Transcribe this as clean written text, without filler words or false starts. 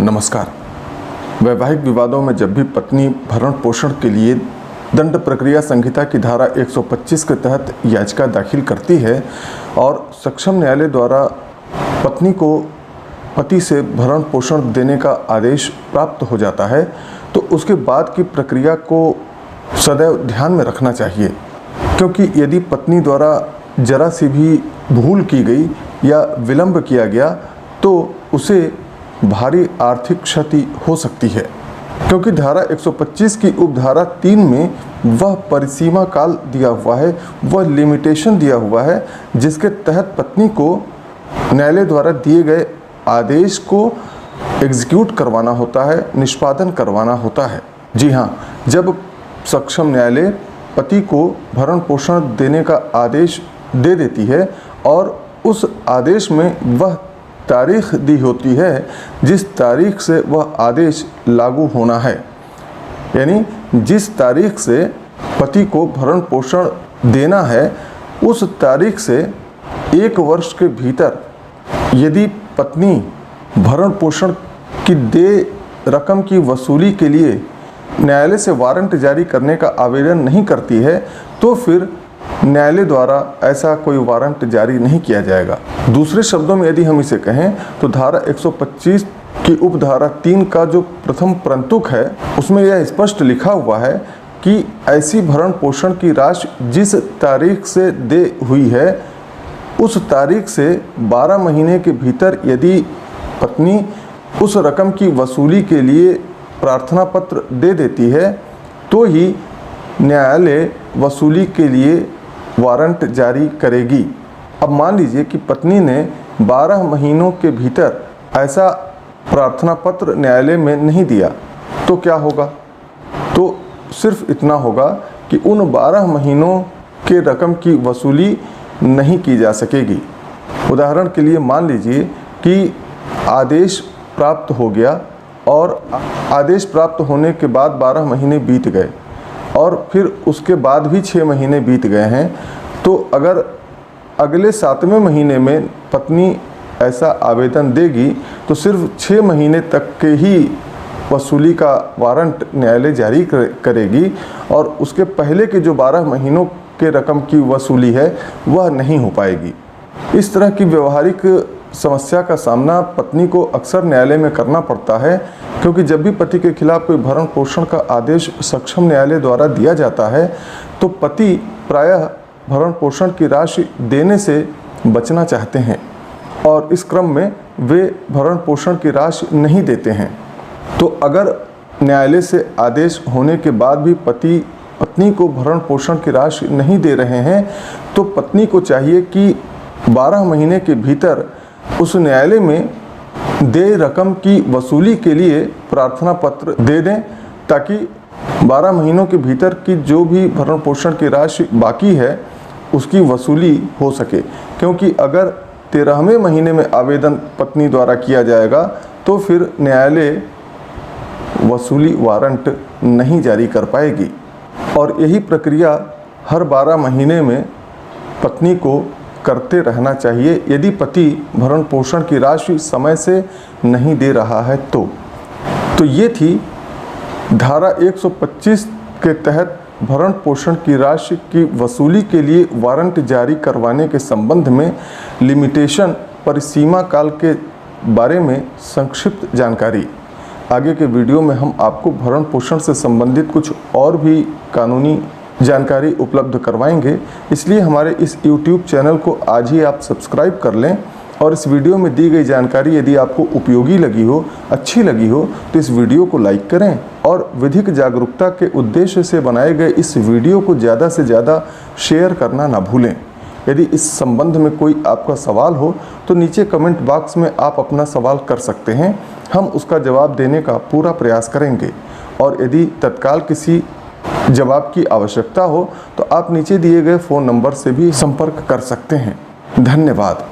नमस्कार। वैवाहिक विवादों में जब भी पत्नी भरण पोषण के लिए दंड प्रक्रिया संहिता की धारा 125 के तहत याचिका दाखिल करती है और सक्षम न्यायालय द्वारा पत्नी को पति से भरण पोषण देने का आदेश प्राप्त हो जाता है, तो उसके बाद की प्रक्रिया को सदैव ध्यान में रखना चाहिए, क्योंकि यदि पत्नी द्वारा जरा सी भी भूल की गई या विलंब किया गया तो उसे भारी आर्थिक क्षति हो सकती है। क्योंकि धारा 125 की उपधारा 3 में वह परिसीमा काल दिया हुआ है, वह लिमिटेशन दिया हुआ है, जिसके तहत पत्नी को न्यायालय द्वारा दिए गए आदेश को एग्जीक्यूट करवाना होता है, निष्पादन करवाना होता है। जी हाँ, जब सक्षम न्यायालय पति को भरण पोषण देने का आदेश दे देती है और उस आदेश में वह तारीख दी होती है जिस तारीख से वह आदेश लागू होना है, यानी जिस तारीख से पति को भरण पोषण देना है उस तारीख से 1 वर्ष के भीतर यदि पत्नी भरण पोषण की देय रकम की वसूली के लिए न्यायालय से वारंट जारी करने का आवेदन नहीं करती है तो फिर न्यायालय द्वारा ऐसा कोई वारंट जारी नहीं किया जाएगा। दूसरे शब्दों में यदि हम इसे कहें तो धारा 125 की उपधारा 3 का जो प्रथम प्रंतुक है उसमें यह स्पष्ट लिखा हुआ है कि ऐसी भरण पोषण की राशि जिस तारीख से दे हुई है उस तारीख से 12 महीने के भीतर यदि पत्नी उस रकम की वसूली के लिए प्रार्थना पत्र दे देती है तो ही न्यायालय वसूली के लिए वारंट जारी करेगी। अब मान लीजिए कि पत्नी ने 12 महीनों के भीतर ऐसा प्रार्थना पत्र न्यायालय में नहीं दिया तो क्या होगा? तो सिर्फ इतना होगा कि उन 12 महीनों के रकम की वसूली नहीं की जा सकेगी। उदाहरण के लिए मान लीजिए कि आदेश प्राप्त हो गया और आदेश प्राप्त होने के बाद 12 महीने बीत गए और फिर उसके बाद भी 6 महीने बीत गए हैं, तो अगर अगले 7वें महीने में पत्नी ऐसा आवेदन देगी तो सिर्फ 6 महीने तक के ही वसूली का वारंट न्यायालय जारी करेगी और उसके पहले के जो 12 महीनों के रकम की वसूली है वह नहीं हो पाएगी। इस तरह की व्यवहारिक समस्या का सामना पत्नी को अक्सर न्यायालय में करना पड़ता है, क्योंकि जब भी पति के खिलाफ कोई भरण पोषण का आदेश सक्षम न्यायालय द्वारा दिया जाता है तो पति प्रायः भरण पोषण की राशि देने से बचना चाहते हैं और इस क्रम में वे भरण पोषण की राशि नहीं देते हैं। तो अगर न्यायालय से आदेश होने के बाद भी पत्नी को भरण पोषण की राशि नहीं दे रहे हैं तो पत्नी को चाहिए कि 12 महीने के भीतर उस न्यायालय में देय रकम की वसूली के लिए प्रार्थना पत्र दे दें, ताकि 12 महीनों के भीतर की जो भी भरण पोषण की राशि बाकी है उसकी वसूली हो सके। क्योंकि अगर 13वें महीने में आवेदन पत्नी द्वारा किया जाएगा तो फिर न्यायालय वसूली वारंट नहीं जारी कर पाएगी और यही प्रक्रिया हर 12 महीने में पत्नी को करते रहना चाहिए यदि पति भरण पोषण की राशि समय से नहीं दे रहा है तो ये थी धारा 125 के तहत भरण पोषण की राशि की वसूली के लिए वारंट जारी करवाने के संबंध में लिमिटेशन परिसीमा काल के बारे में संक्षिप्त जानकारी। आगे के वीडियो में हम आपको भरण पोषण से संबंधित कुछ और भी कानूनी जानकारी उपलब्ध करवाएंगे, इसलिए हमारे इस YouTube चैनल को आज ही आप सब्सक्राइब कर लें और इस वीडियो में दी गई जानकारी यदि आपको उपयोगी लगी हो, अच्छी लगी हो तो इस वीडियो को लाइक करें और विधिक जागरूकता के उद्देश्य से बनाए गए इस वीडियो को ज़्यादा से ज़्यादा शेयर करना ना भूलें। यदि इस संबंध में कोई आपका सवाल हो तो नीचे कमेंट बॉक्स में आप अपना सवाल कर सकते हैं, हम उसका जवाब देने का पूरा प्रयास करेंगे। और यदि तत्काल किसी जवाब की आवश्यकता हो तो आप नीचे दिए गए फ़ोन नंबर से भी संपर्क कर सकते हैं। धन्यवाद।